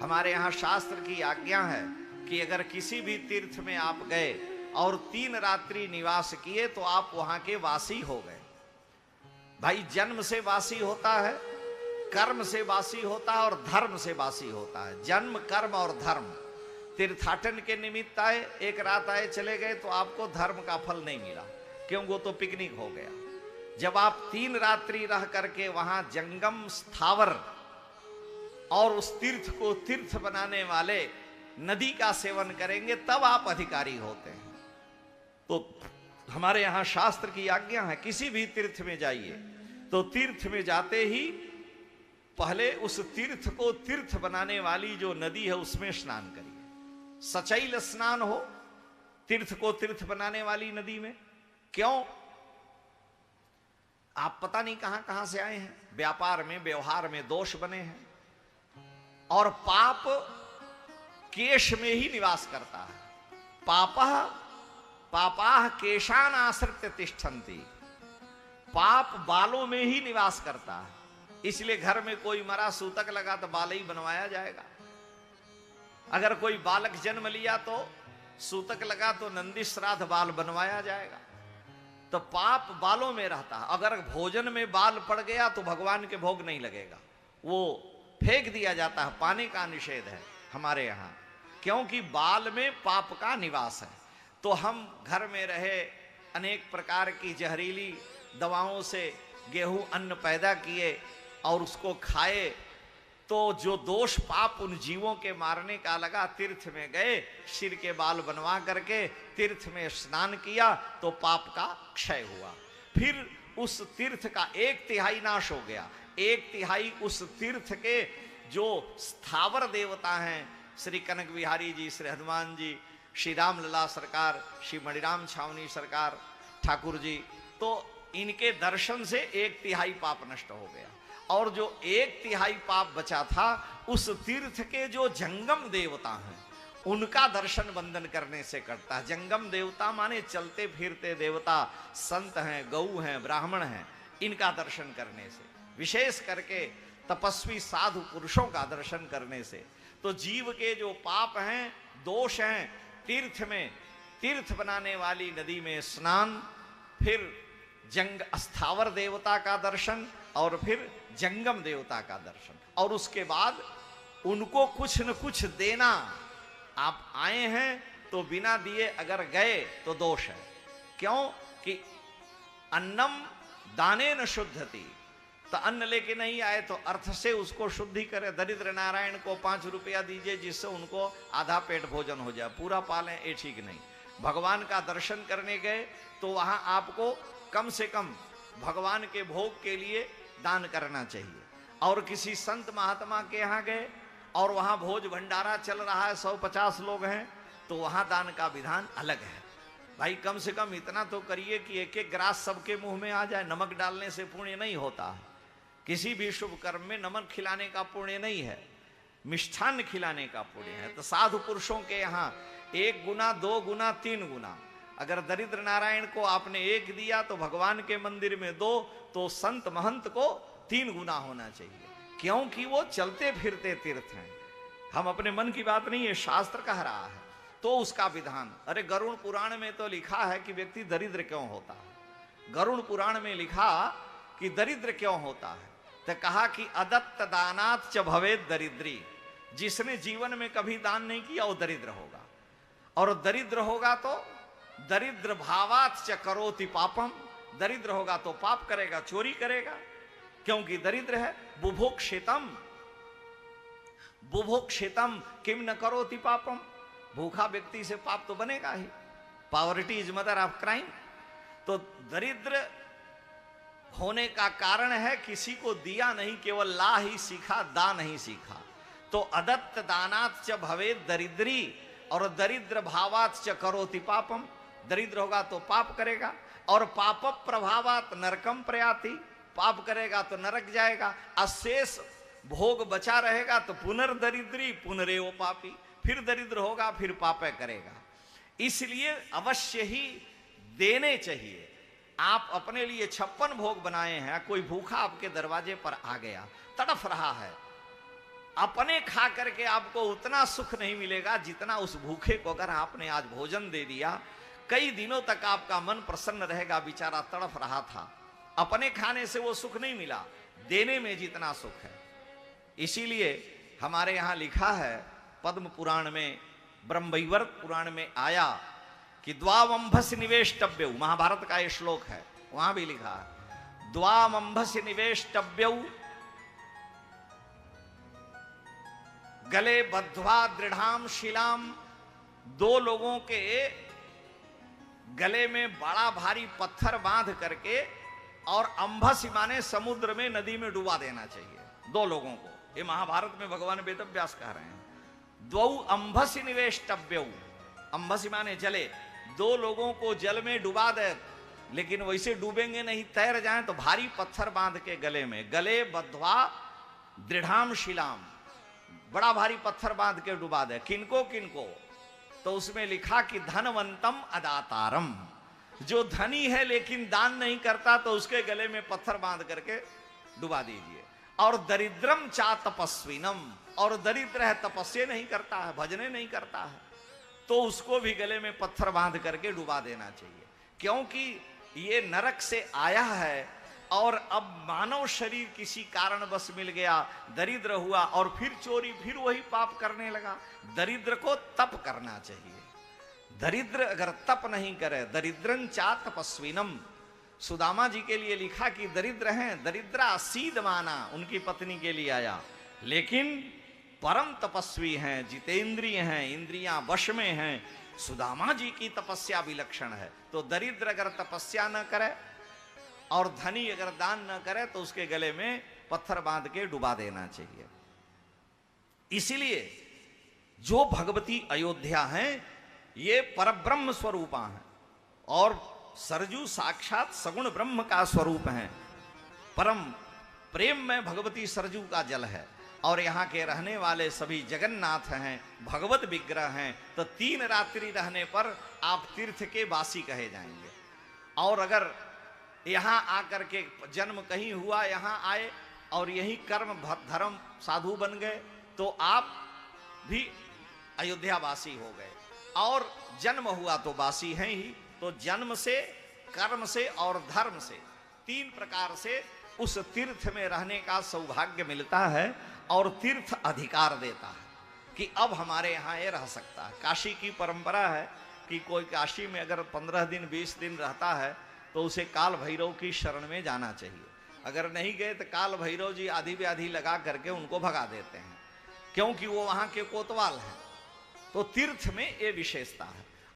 हमारे यहाँ शास्त्र की आज्ञा है कि अगर किसी भी तीर्थ में आप गए और 3 रात्रि निवास किए तो आप वहां के वासी हो गए। भाई जन्म से वासी होता है, कर्म से वासी होता है और धर्म से वासी होता है। जन्म, कर्म और धर्म। तीर्थाटन के निमित्त आए, एक रात आए चले गए तो आपको धर्म का फल नहीं मिला, क्यों? वो तो पिकनिक हो गया। जब आप 3 रात्रि रह करके वहां जंगम स्थावर और उस तीर्थ को तीर्थ बनाने वाले नदी का सेवन करेंगे तब आप अधिकारी होते हैं। तो हमारे यहां शास्त्र की आज्ञा है, किसी भी तीर्थ में जाइए तो तीर्थ में जाते ही पहले उस तीर्थ को तीर्थ बनाने वाली जो नदी है उसमें स्नान करिए। सचैल स्नान हो तीर्थ को तीर्थ बनाने वाली नदी में। क्यों? आप पता नहीं कहां कहां से आए हैं, व्यापार में व्यवहार में दोष बने हैं और पाप केश में ही निवास करता है। पापाह केशान आश्रित्य तिष्ठन्ति। पाप बालों में ही निवास करता है। इसलिए घर में कोई मरा सूतक लगा तो बाल ही बनवाया जाएगा। अगर कोई बालक जन्म लिया तो सूतक लगा तो नंदी श्राद्ध बाल बनवाया जाएगा। तो पाप बालों में रहता है। अगर भोजन में बाल पड़ गया तो भगवान के भोग नहीं लगेगा, वो फेंक दिया जाता है। पानी का निषेध है हमारे यहां, क्योंकि बाल में पाप का निवास है। तो हम घर में रहे अनेक प्रकार की जहरीली दवाओं से गेहूं अन्न पैदा किए और उसको खाए, तो जो दोष पाप उन जीवों के मारने का लगा, तीर्थ में गए, सिर के बाल बनवा करके तीर्थ में स्नान किया तो पाप का क्षय हुआ। फिर उस तीर्थ का 1/3 नाश हो गया। 1/3 उस तीर्थ के जो स्थावर देवता हैं, श्री कनक बिहारी जी, श्री हनुमान जी, श्री राम लला सरकार, श्री मणिराम छावनी सरकार ठाकुर जी, तो इनके दर्शन से 1/3 पाप नष्ट हो गया। और जो 1/3 पाप बचा था उस तीर्थ के जो जंगम देवता हैं उनका दर्शन वंदन करने से करता है। जंगम देवता माने चलते फिरते देवता, संत हैं, गऊ हैं, ब्राह्मण हैं, इनका दर्शन करने से, विशेष करके तपस्वी साधु पुरुषों का दर्शन करने से। तो जीव के जो पाप हैं, दोष हैं, तीर्थ में तीर्थ बनाने वाली नदी में स्नान, फिर जंग स्थावर देवता का दर्शन और फिर जंगम देवता का दर्शन, और उसके बाद उनको कुछ न कुछ देना। आप आए हैं तो बिना दिए अगर गए तो दोष है। क्यों? कि अन्नम दाने न शुद्धति। तो अन्न लेके नहीं आए तो अर्थ से उसको शुद्धि करे। दरिद्र नारायण को 5 रुपया दीजिए जिससे उनको आधा पेट भोजन हो जाए, पूरा पालें, ये ठीक नहीं। भगवान का दर्शन करने गए तो वहां आपको कम से कम भगवान के भोग के लिए दान करना चाहिए। और किसी संत महात्मा के यहाँ गए और वहां भोज भंडारा चल रहा है, 150 लोग हैं, तो वहां दान का विधान अलग है। भाई कम से कम इतना तो करिए कि एक एक ग्रास सबके मुंह में आ जाए। नमक डालने से पुण्य नहीं होता है। किसी भी शुभ कर्म में नमक खिलाने का पुण्य नहीं है, मिष्ठान्न खिलाने का पुण्य है। तो साधु पुरुषों के यहाँ 1 गुना, 2 गुना, 3 गुना। अगर दरिद्र नारायण को आपने 1 दिया तो भगवान के मंदिर में 2, तो संत महंत को 3 गुना होना चाहिए, क्योंकि वो चलते फिरते तीर्थ हैं। हम अपने मन की बात नहीं है, शास्त्र कह रहा है तो उसका विधान। अरे गरुड़ पुराण में तो लिखा है कि व्यक्ति दरिद्र क्यों होता है। गरुड़ पुराण में लिखा कि दरिद्र क्यों होता है, तो कहा कि अदत्त दानात् च भवेत् दरिद्री। जिसने जीवन में कभी दान नहीं किया वो दरिद्र होगा, और दरिद्र होगा तो दरिद्र भावात् च करोति पापम। दरिद्र होगा तो पाप करेगा, चोरी करेगा, क्योंकि दरिद्र है। बुभुक्षितम किम न करोति पापम। भूखा व्यक्ति से पाप तो बनेगा ही। Poverty is mother of crime. तो दरिद्र होने का कारण है किसी को दिया नहीं, केवल ला ही सीखा, दा नहीं सीखा। तो अदत्त दानात् च भवेत् दरिद्री, और दरिद्र भावात् च करोति पापम। दरिद्र होगा तो पाप करेगा, और पाप प्रभावात् नरकम प्रयाति। पाप करेगा तो नरक जाएगा। अशेष भोग बचा रहेगा तो पुनर्दरिद्री पुनरेव पापी। फिर दरिद्र होगा, फिर पाप करेगा। इसलिए अवश्य ही देने चाहिए। आप अपने लिए 56 भोग बनाए हैं, कोई भूखा आपके दरवाजे पर आ गया, तड़फ रहा है, अपने खा करके आपको उतना सुख नहीं मिलेगा जितना उस भूखे को अगर आपने आज भोजन दे दिया, कई दिनों तक आपका मन प्रसन्न रहेगा। बेचारा तड़फ रहा था, अपने खाने से वो सुख नहीं मिला, देने में जितना सुख है। इसीलिए हमारे यहां लिखा है पद्म पुराण में, ब्रह्मवैवर्त पुराण में आया कि द्वावंभस्य निवेष्टव्यौ, महाभारत का ये श्लोक है, वहां भी लिखा है द्वावंभस्य निवेष्टव्यौ गले बद्ध्वा दृढ़ाम शिलाम। दो लोगों के गले में बड़ा भारी पत्थर बांध करके और अंभस माने समुद्र में, नदी में डुबा देना चाहिए दो लोगों को। ये महाभारत में भगवान वेदव्यास कह रहे हैं। द्वौ अंभस निवेष्टव्यौ, अंभस माने जले, दो लोगों को जल में डुबा दे, लेकिन वैसे डूबेंगे नहीं, तैर जाएं तो भारी पत्थर बांध के गले में, गले बद्ध्वा दृढ़ाम शिलाम, बड़ा भारी पत्थर बांध के डुबा दे। किनको किनको? तो उसमें लिखा कि धनवंतम अदातारम, जो धनी है लेकिन दान नहीं करता तो उसके गले में पत्थर बांध करके डुबा दीजिए। और दरिद्रम चा तपस्विनम, और दरिद्र है, तपस्या नहीं करता है, भजने नहीं करता है, तो उसको भी गले में पत्थर बांध करके डुबा देना चाहिए। क्योंकि ये नरक से आया है और अब मानव शरीर किसी कारणवश मिल गया, दरिद्र हुआ और फिर चोरी, फिर वही पाप करने लगा। दरिद्र को तप करना चाहिए। दरिद्र अगर तप नहीं करे, दरिद्रं चा तपस्विनम, सुदामा जी के लिए लिखा कि दरिद्र हैं, दरिद्रा सीद माना, उनकी पत्नी के लिए आया, लेकिन परम तपस्वी हैं, जितेंद्रिय हैं, इंद्रियां वश में हैं। सुदामा जी की तपस्या विलक्षण है। तो दरिद्र अगर तपस्या न करे और धनी अगर दान न करे तो उसके गले में पत्थर बांध के डुबा देना चाहिए। इसीलिए जो भगवती अयोध्या हैं ये परब्रह्म स्वरूपा हैं और सरजू साक्षात सगुण ब्रह्म का स्वरूप हैं। परम प्रेम में भगवती सरजू का जल है और यहाँ के रहने वाले सभी जगन्नाथ हैं, भगवत विग्रह हैं। तो 3 रात्रि रहने पर आप तीर्थ के वासी कहे जाएंगे। और अगर यहाँ आकर के जन्म कहीं हुआ, यहाँ आए और यही कर्म धर्म साधु बन गए तो आप भी अयोध्यावासी हो गए। और जन्म हुआ तो वासी हैं ही। तो जन्म से, कर्म से और धर्म से 3 प्रकार से उस तीर्थ में रहने का सौभाग्य मिलता है और तीर्थ अधिकार देता है कि अब हमारे यहाँ ये रह सकता है। काशी की परंपरा है कि कोई काशी में अगर 15 दिन 20 दिन रहता है तो उसे काल भैरव की शरण में जाना चाहिए। अगर नहीं गए तो काल भैरव जी आधी व्याधि लगा करके उनको भगा देते हैं, क्योंकि वो वहां के कोतवाल हैं। तो तीर्थ में ये विशेषता है।